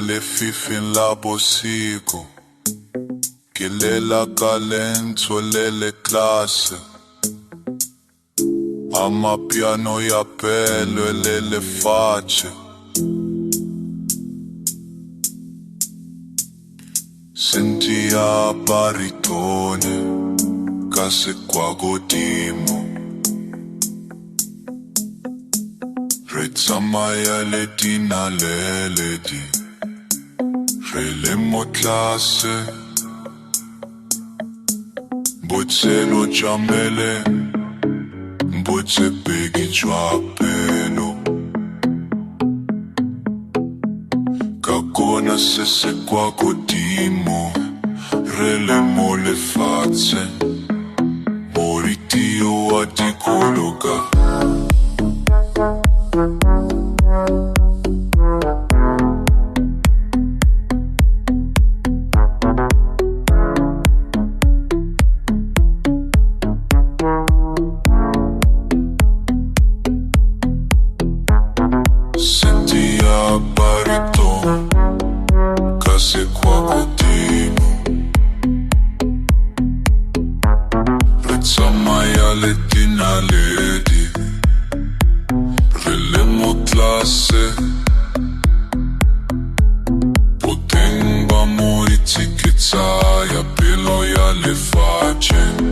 le fifin la bosico, che le la calenzo le classe. Ama piano e appello e le facce. Senti a baritone, case qua godimo. Rezza mai alle tina le di. Relemo classe. Bozzelo giamele. Bozze peghi già pelo. Cacona se qua godimo. Relemo le facce. Moriti o a di coloca. Senti a bariton, case qua godimo. Rezza mai alle tina ledi. Relemo classe. Potemba moriti che c'hai a pelo e alle facce.